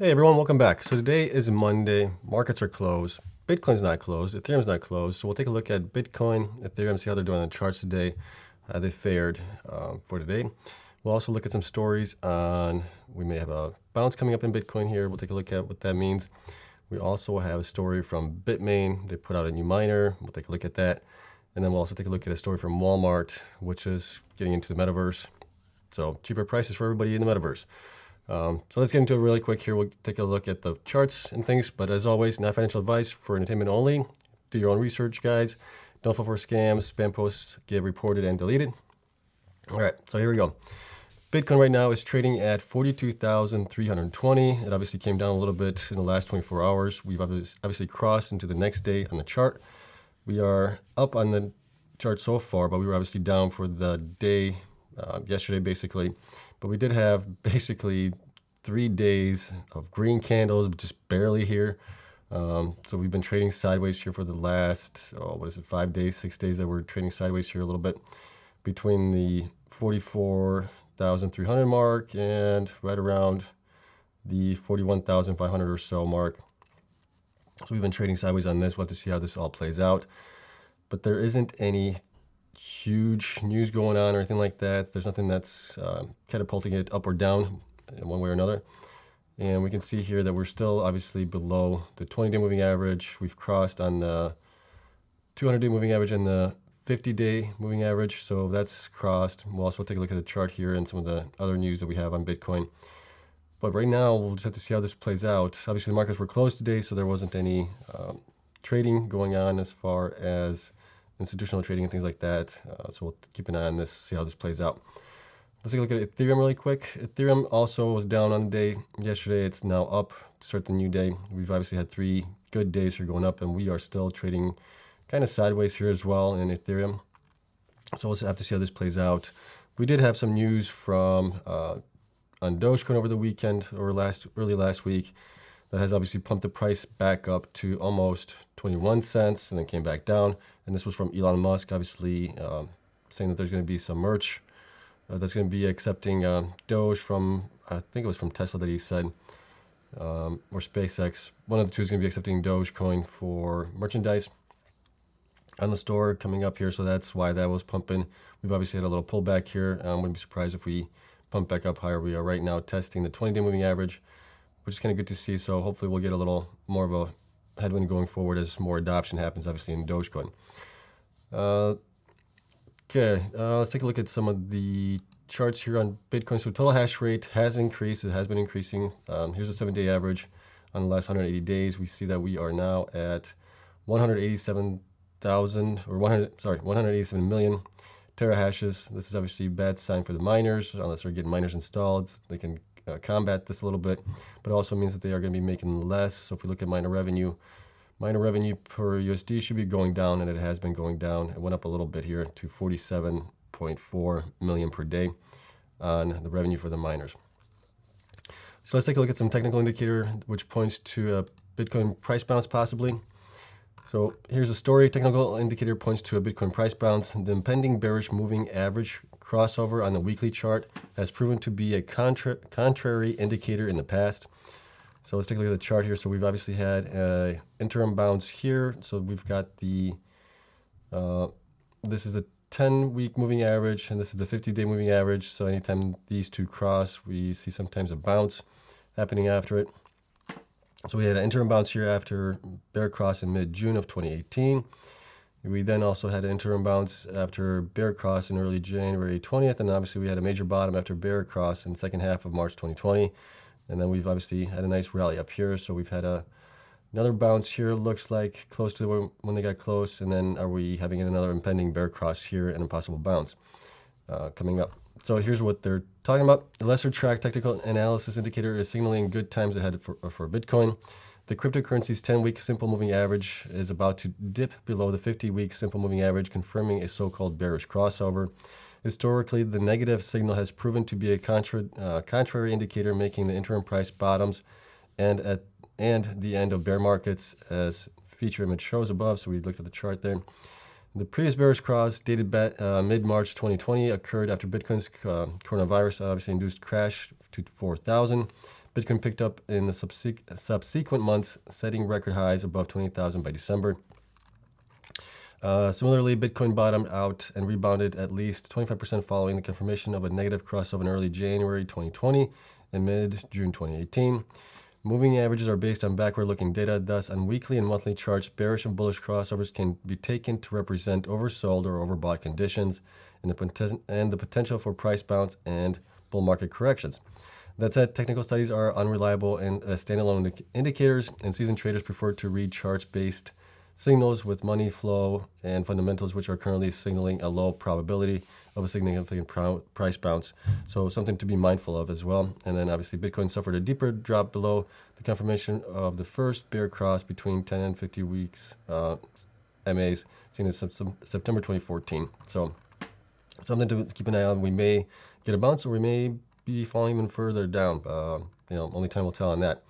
Hey everyone, welcome back. So today is Monday. Markets are closed. Bitcoin's not closed. Ethereum's not closed. So we'll take a look at Bitcoin, Ethereum, see how they're doing on the charts today, how they fared for today. We'll also look at some stories on, we may have a bounce coming up in Bitcoin here. We'll take a look at what that means. We also have a story from Bitmain. They put out a new miner. We'll take a look at that. And then we'll also take a look at a story from Walmart, which is getting into the Metaverse. So cheaper prices for everybody in the Metaverse. So let's get into it really quick here. We'll take a look at the charts and things, but as always, not financial advice, for entertainment only. Do your own research, guys. Don't fall for scams. Spam posts get reported and deleted. All right, so here we go. Bitcoin right now is trading at 42,320. It obviously came down a little bit in the last 24 hours. We've obviously crossed into the next day on the chart. We are up on the chart so far, but we were obviously down for the day yesterday, basically. But we did have basically 3 days of green candles, just barely here. So we've been trading sideways here for the last, 5 days, 6 days that we're trading sideways here a little bit between the 44,300 mark and right around the 41,500 or so mark. So we've been trading sideways on this. We'll have to see how this all plays out. But there isn't any huge news going on or anything like that. There's nothing that's catapulting it up or down in one way or another. And we can see here that we're still obviously below the 20-day moving average. We've crossed on the 200-day moving average and the 50-day moving average. So that's crossed. We'll also take a look at the chart here and some of the other news that we have on Bitcoin. But right now, we'll just have to see how this plays out. Obviously, the markets were closed today, so there wasn't any trading going on as far as institutional trading and things like that. So we'll keep an eye on this, see how this plays out. Let's take a look at Ethereum really quick. Ethereum also was down on the day yesterday. It's now up to start the new day. We've obviously had 3 good days here going up, and we are still trading kind of sideways here as well in Ethereum. So we'll have to see how this plays out. We did have some news from on Dogecoin over the weekend or early last week that has obviously pumped the price back up to almost 21 cents and then came back down. And this was from Elon Musk, obviously saying that there's going to be some merch that's going to be accepting Doge from, I think it was from Tesla that he said, or SpaceX. One of the two is going to be accepting Dogecoin for merchandise on the store coming up here. So that's why that was pumping. We've obviously had a little pullback here. I wouldn't be surprised if we pump back up higher. We are right now testing the 20-day moving average, which is kind of good to see. So hopefully we'll get a little more of a headwind going forward as more adoption happens, obviously, in Dogecoin. Let's take a look at some of the charts here on Bitcoin. So total hash rate has increased. It has been increasing. Here's a 7-day average on the last 180 days. We see that we are now at 187 million terahashes. This is obviously a bad sign for the miners, unless they're getting miners installed. They can combat this a little bit, but it also means that they are going to be making less. So if we look at miner revenue per USD should be going down, and it has been going down. It went up a little bit here to 47.4 million per day on the revenue for the miners. So let's take a look at some technical indicator, which points to a Bitcoin price bounce possibly. So here's a story. Technical indicator points to a Bitcoin price bounce. The impending bearish moving average crossover on the weekly chart has proven to be a contrary indicator in the past. So let's take a look at the chart here. So we've obviously had an interim bounce here. So we've got the, this is the 10-week moving average, and this is the 50-day moving average. So anytime these two cross, we see sometimes a bounce happening after it. So we had an interim bounce here after bear cross in mid-June of 2018. We then also had an interim bounce after bear cross in early January 20th. And obviously we had a major bottom after bear cross in the second half of March 2020. And then we've obviously had a nice rally up here. So we've had another bounce here, looks like close to when they got close. And then are we having another impending bear cross here and a possible bounce coming up? So here's what they're talking about. The lesser track technical analysis indicator is signaling good times ahead for Bitcoin. The cryptocurrency's 10-week simple moving average is about to dip below the 50-week simple moving average, confirming a so-called bearish crossover. Historically, the negative signal has proven to be a contrary indicator, making the interim price bottoms and the end of bear markets, as feature image shows above. So we looked at the chart there. The previous bearish cross, dated mid-March 2020, occurred after Bitcoin's coronavirus obviously induced crash to 4,000. Bitcoin picked up in the subsequent months, setting record highs above 28,000 by December. Similarly, Bitcoin bottomed out and rebounded at least 25% following the confirmation of a negative crossover in early January 2020 and mid-June 2018. Moving averages are based on backward-looking data, thus on weekly and monthly charts, bearish and bullish crossovers can be taken to represent oversold or overbought conditions and the potential for price bounce and bull market corrections. That said, technical studies are unreliable and standalone indicators, and seasoned traders prefer to read charts-based signals with money flow and fundamentals, which are currently signaling a low probability of a significant price bounce. So something to be mindful of as well. And then obviously Bitcoin suffered a deeper drop below the confirmation of the first bear cross between 10 and 50 weeks MAs seen in September 2014. So something to keep an eye on. We may get a bounce or we may be falling even further down. Only time will tell on that.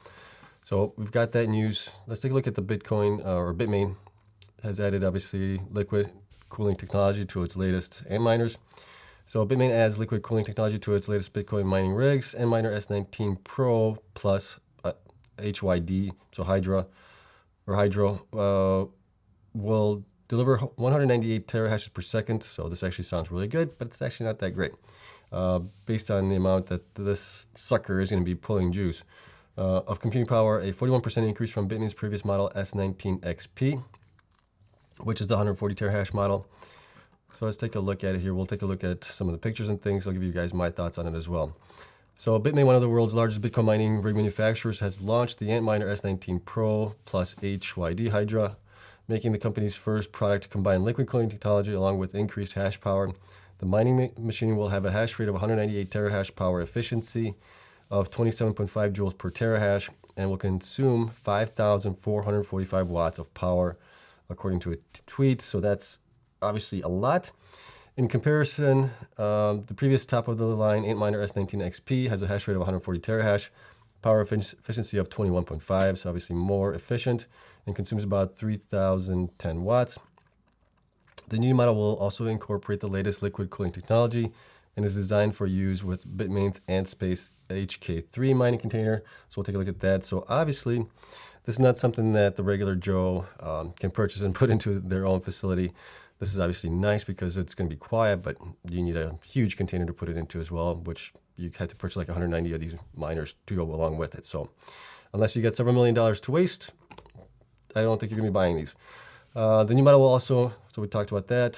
So we've got that news. Let's take a look at the Bitcoin or Bitmain has added obviously liquid cooling technology to its latest Antminers. So Bitmain adds liquid cooling technology to its latest Bitcoin mining rigs. Miner S19 Pro Plus HYD, so Hydro, will deliver 198 terahashes per second. So this actually sounds really good, but it's actually not that great based on the amount that this sucker is going to be pulling juice. Of computing power, a 41% increase from Bitmain's previous model S19 XP, which is the 140 terahash model. So let's take a look at it here. We'll take a look at some of the pictures and things. I'll give you guys my thoughts on it as well. So Bitmain, one of the world's largest Bitcoin mining rig manufacturers, has launched the Antminer S19 Pro Plus HYD Hydra, making the company's first product to combine liquid cooling technology along with increased hash power. The mining machine will have a hash rate of 198 terahash power efficiency of 27.5 joules per terahash and will consume 5,445 watts of power, according to a tweet. So that's obviously a lot. In comparison, the previous top-of-the-line Antminer S19 XP has a hash rate of 140 terahash, power efficiency of 21.5, so obviously more efficient, and consumes about 3,010 watts. The new model will also incorporate the latest liquid cooling technology and is designed for use with Bitmain's AntSpace HK3 mining container. So we'll take a look at that. So obviously, this is not something that the regular Joe can purchase and put into their own facility. This is obviously nice because it's going to be quiet, but you need a huge container to put it into as well, which you had to purchase like 190 of these miners to go along with it. So unless you get several $1 million to waste, I don't think you're going to be buying these. The new model will also, so we talked about that.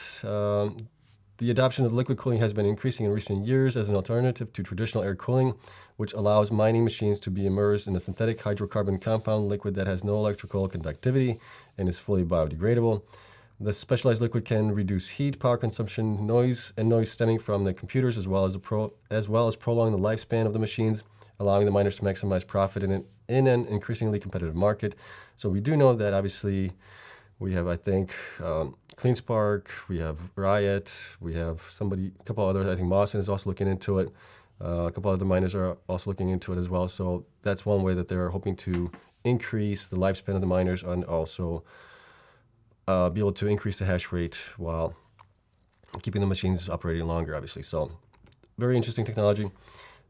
The adoption of liquid cooling has been increasing in recent years as an alternative to traditional air cooling, which allows mining machines to be immersed in a synthetic hydrocarbon compound liquid that has no electrical conductivity and is fully biodegradable. The specialized liquid can reduce heat, power consumption, noise stemming from the computers, as well as prolong the lifespan of the machines, allowing the miners to maximize profit in an increasingly competitive market. So we do know that obviously we have, I think, CleanSpark, we have Riot, we have a couple others. I think Mawson is also looking into it. A couple other miners are also looking into it as well. So that's one way that they're hoping to increase the lifespan of the miners and also be able to increase the hash rate while keeping the machines operating longer, obviously. So very interesting technology.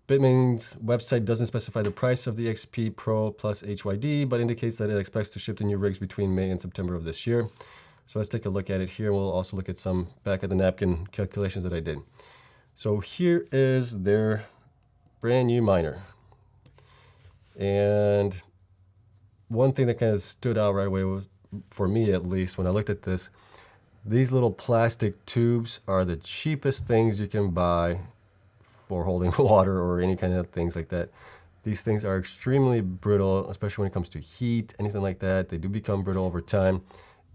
Bitmain's website doesn't specify the price of the XP Pro Plus HYD, but indicates that it expects to ship the new rigs between May and September of this year. So let's take a look at it here. We'll also look at some back of the napkin calculations that I did. So here is their brand new miner. And one thing that kind of stood out right away was, for me at least, when I looked at this, these little plastic tubes are the cheapest things you can buy for holding water or any kind of things like that. These things are extremely brittle, especially when it comes to heat, anything like that. They do become brittle over time.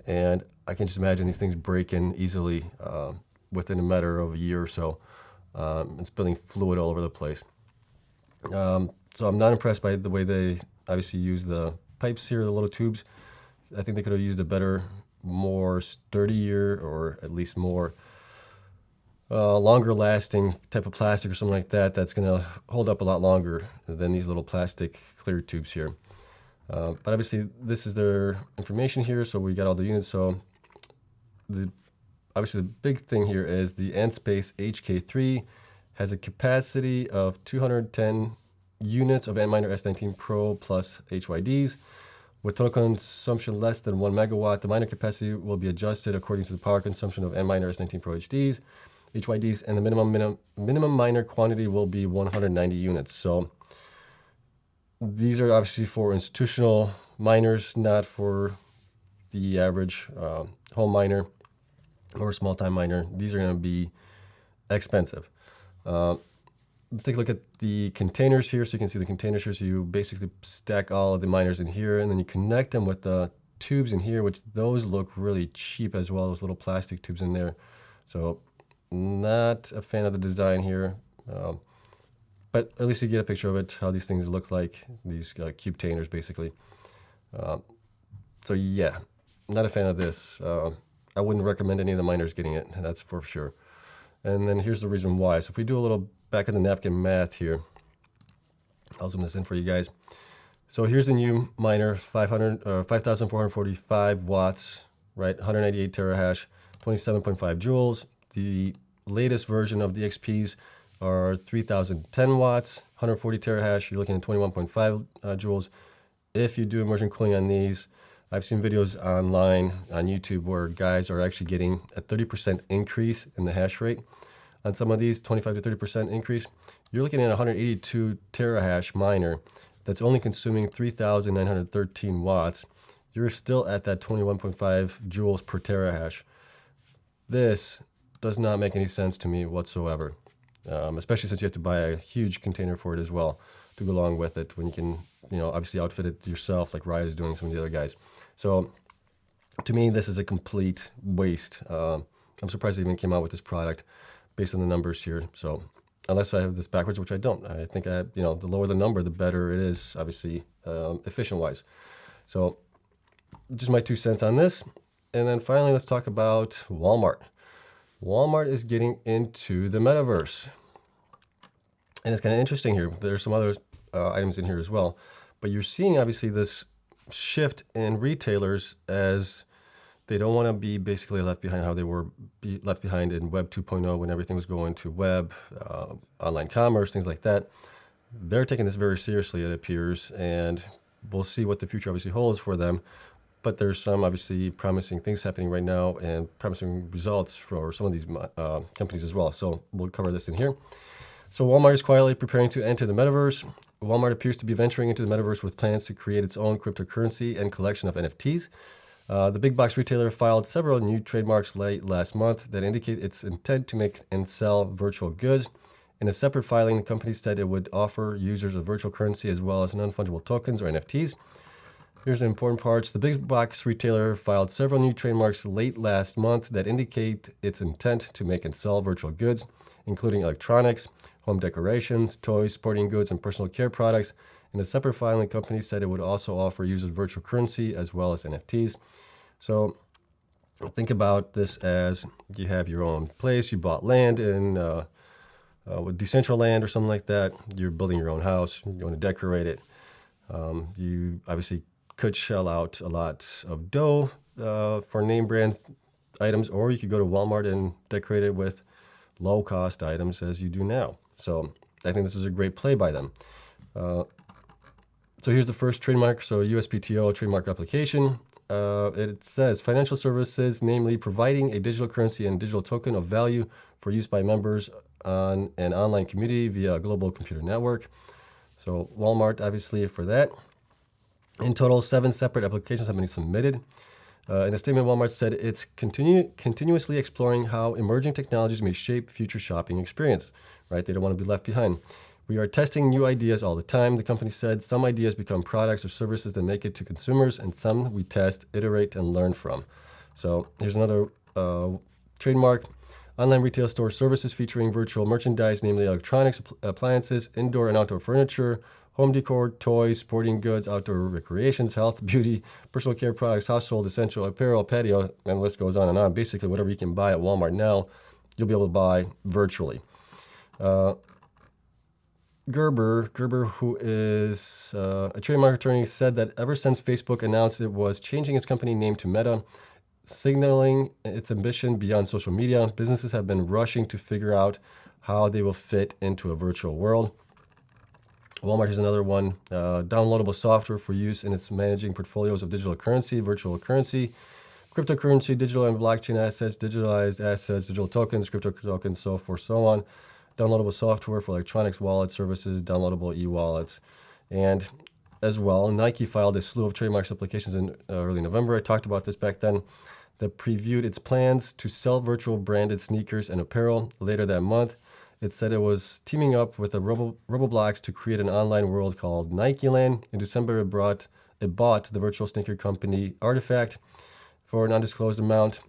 And I can just imagine these things breaking easily within a matter of a year or so and spilling fluid all over the place. So I'm not impressed by the way they obviously use the pipes here, the little tubes. I think they could have used a better, more sturdier, or at least more longer lasting type of plastic or something like that that's going to hold up a lot longer than these little plastic clear tubes here. But obviously this is their information here, so we got all the units. So obviously the big thing here is the AntSpace HK3 has a capacity of 210 units of Antminer S19 Pro Plus HYDs. With total consumption less than 1 megawatt, the miner capacity will be adjusted according to the power consumption of Antminer S19 Pro HYDs, and the minimum miner quantity will be 190 units. So these are obviously for institutional miners, not for the average home miner or small time miner. These are going to be expensive. Let's take a look at the containers here. So you can see the containers here. So you basically stack all of the miners in here, and then you connect them with the tubes in here, which those look really cheap as well, those little plastic tubes in there. So not a fan of the design here, but at least you get a picture of it, how these things look like, these cube-tainers basically. So yeah, not a fan of this. I wouldn't recommend any of the miners getting it, that's for sure. And then here's the reason why. So if we do a little back of the napkin math here, I'll zoom this in for you guys. So here's the new miner, 5,445 watts, right? 198 terahash, 27.5 joules. The latest version of the XPs are 3,010 watts, 140 terahash. You're looking at 21.5 joules. If you do immersion cooling on these, I've seen videos online on YouTube where guys are actually getting a 30% increase in the hash rate. On some of these, 25 to 30% increase. You're looking at a 182 terahash miner that's only consuming 3,913 watts. You're still at that 21.5 joules per terahash. This does not make any sense to me whatsoever, especially since you have to buy a huge container for it as well to go along with it when you can, obviously outfit it yourself like Riot is doing, some of the other guys. So to me, this is a complete waste. I'm surprised they even came out with this product based on the numbers here. So unless I have this backwards, which I don't, I think the lower the number, the better it is, obviously, efficient-wise. So just my 2 cents on this. And then finally, let's talk about Walmart. Walmart is getting into the Metaverse. And it's kind of interesting here. There's some other items in here as well. But you're seeing, obviously, this shift in retailers as they don't want to be basically left behind how they were left behind in Web 2.0 when everything was going to web, online commerce, things like that. They're taking this very seriously, it appears, and we'll see what the future obviously holds for them. But there's some obviously promising things happening right now and promising results for some of these companies as well. So we'll cover this in here. So Walmart is quietly preparing to enter the Metaverse. Walmart appears to be venturing into the Metaverse with plans to create its own cryptocurrency and collection of NFTs. The big box retailer filed several new trademarks late last month that indicate its intent to make and sell virtual goods. In a separate filing, the company said it would offer users a virtual currency as well as non-fungible tokens or NFTs. Here's the important parts. The big box retailer filed several new trademarks late last month that indicate its intent to make and sell virtual goods, including electronics, home decorations, toys, sporting goods, and personal care products. In a separate filing, the company said it would also offer users virtual currency as well as NFTs. So think about this as you have your own place, you bought land in with Decentraland or something like that. You're building your own house, you want to decorate it. You obviously could shell out a lot of dough for name brand items, or you could go to Walmart and decorate it with low-cost items as you do now. So I think this is a great play by them. So here's the first trademark. So USPTO trademark application. It says financial services, namely providing a digital currency and digital token of value for use by members on an online community via a global computer network. So Walmart, obviously, for that. In total, 7 separate applications have been submitted. In a statement, Walmart said it's continuously exploring how emerging technologies may shape future shopping experience. Right? They don't want to be left behind. We are testing new ideas all the time, the company said. Some ideas become products or services that make it to consumers, and some we test, iterate, and learn from. So here's another trademark. Online retail store services featuring virtual merchandise, namely electronics, appliances, indoor and outdoor furniture, home decor, toys, sporting goods, outdoor recreations, health, beauty, personal care products, household, essential apparel, patio, and the list goes on and on. Basically, whatever you can buy at Walmart now, you'll be able to buy virtually. Gerber, who is a trademark attorney, said that ever since Facebook announced it was changing its company name to Meta, signaling its ambition beyond social media, businesses have been rushing to figure out how they will fit into a virtual world. Walmart is another one. Downloadable software for use in its managing portfolios of digital currency, virtual currency, cryptocurrency, digital and blockchain assets, digitalized assets, digital tokens, crypto tokens, so forth, so on. Downloadable software for electronics, wallet services, downloadable e-wallets. And as well, Nike filed a slew of trademarks applications in early November. I talked about this back then. That previewed its plans to sell virtual branded sneakers and apparel later that month. It said it was teaming up with Roblox to create an online world called Nikeland. In December, it bought the virtual sneaker company Artifact for an undisclosed amount.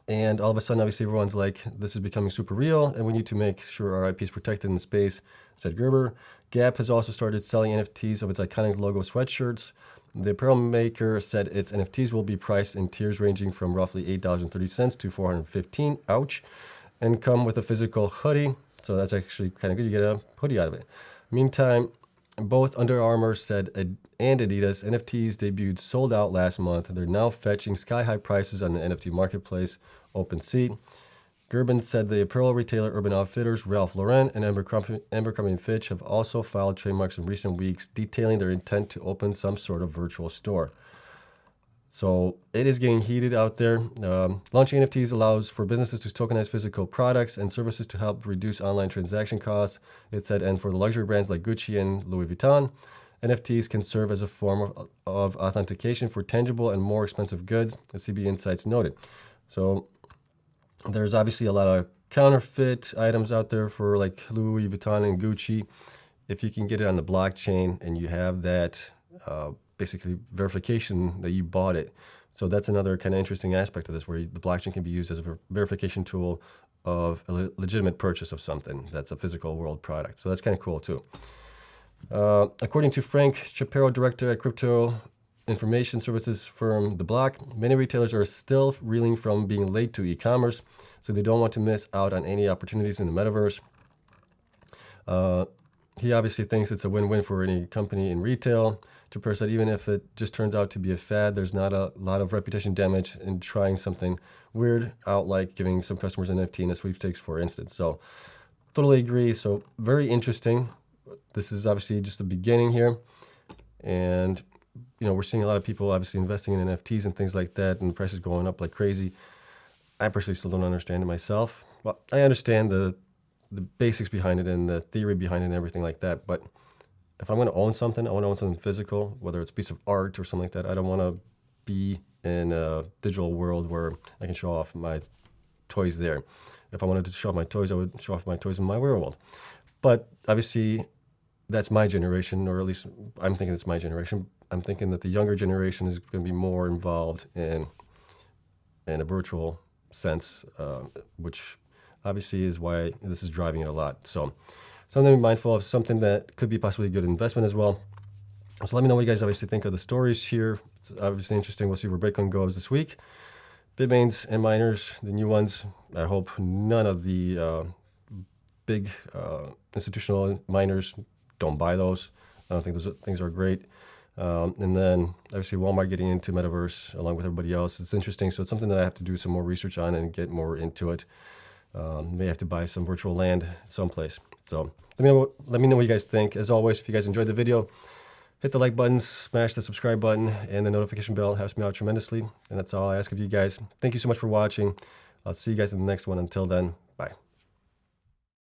And all of a sudden, obviously, everyone's like, this is becoming super real, and we need to make sure our IP is protected in the space, said Gerber. Gap has also started selling NFTs of its iconic logo sweatshirts. The apparel maker said its NFTs will be priced in tiers ranging from roughly $8.30 to $415, ouch, and come with a physical hoodie. So that's actually kind of good. You get a hoodie out of it. Meantime, both Under Armour said and Adidas NFTs debuted sold out last month. They're now fetching sky-high prices on the NFT marketplace, OpenSea. Gerben said the apparel retailer Urban Outfitters, Ralph Lauren, and Abercrombie & Fitch have also filed trademarks in recent weeks detailing their intent to open some sort of virtual store. So it is getting heated out there. Launching NFTs allows for businesses to tokenize physical products and services to help reduce online transaction costs, it said, and for the luxury brands like Gucci and Louis Vuitton, NFTs can serve as a form of authentication for tangible and more expensive goods, as CB Insights noted. So there's obviously a lot of counterfeit items out there for like Louis Vuitton and Gucci. If you can get it on the blockchain and you have that basically verification that you bought it. So that's another kind of interesting aspect of this, where the blockchain can be used as a verification tool of a legitimate purchase of something that's a physical world product. So that's kind of cool too. According to Frank Shapiro, director at crypto information services firm The Block, many retailers are still reeling from being late to e-commerce, so they don't want to miss out on any opportunities in the metaverse. He obviously thinks it's a win-win for any company in retail. Shapiro said even if it just turns out to be a fad, there's not a lot of reputation damage in trying something weird out, like giving some customers an NFT in a sweepstakes, for instance. So totally agree. So very interesting. This is obviously just the beginning here. And we're seeing a lot of people obviously investing in NFTs and things like that, and the price is going up like crazy. I personally still don't understand it myself. Well, I understand the basics behind it and the theory behind it and everything like that, but if I'm going to own something, I want to own something physical, whether it's a piece of art or something like that. I don't want to be in a digital world where I can show off my toys there. If I wanted to show off my toys, I would show off my toys in my real world. But obviously, that's my generation, or at least I'm thinking it's my generation. I'm thinking that the younger generation is going to be more involved in a virtual sense, which obviously is why this is driving it a lot. So something to be mindful of, something that could be possibly a good investment as well. So let me know what you guys obviously think of the stories here. It's obviously interesting. We'll see where Bitcoin goes this week. Bitmains and miners, the new ones. I hope none of the big institutional miners don't buy those. I don't think those things are great. And then obviously Walmart getting into Metaverse along with everybody else. It's interesting. So it's something that I have to do some more research on and get more into it. May have to buy some virtual land someplace. So let me know what you guys think. As always, if you guys enjoyed the video, hit the like button, smash the subscribe button, and the notification bell. It helps me out tremendously. And that's all I ask of you guys. Thank you so much for watching. I'll see you guys in the next one. Until then, bye.